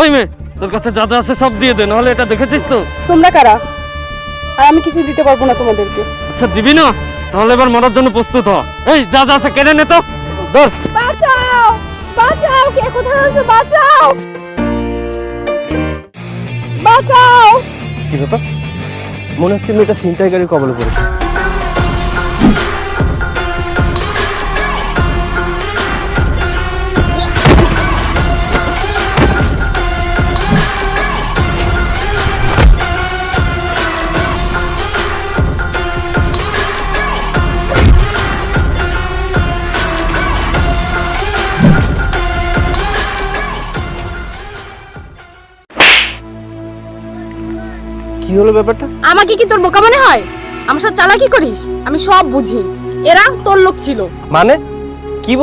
ওই মেয়ে, তোর কাছে যা যা আছে সব দিয়ে দে, নাহলে এটা দেখেছিস তো। তোমরা কারা? আর আমি কিছু দিতে পারবো না তোমাদেরকে। আচ্ছা দিবি না? তাহলে এবার মরার জন্য প্রস্তুত হ। এই যা যা আছে কেড়ে নে তো, ধর। বাঁচাও, বাঁচাও, কে কোথায় আছে? বাঁচাও, বাঁচাও। কি ব্যাপার? মনে হচ্ছে মেয়েটা ছিনতাইকারীর কবলে পড়েছে। কি হলো ব্যাপারটা? আমাকে কি তোর বোকা মনে হয়? আমার সাথে চালাকি করিস? আমি সব বুঝি। এরা তোর লোক ছিল। মানে কি বল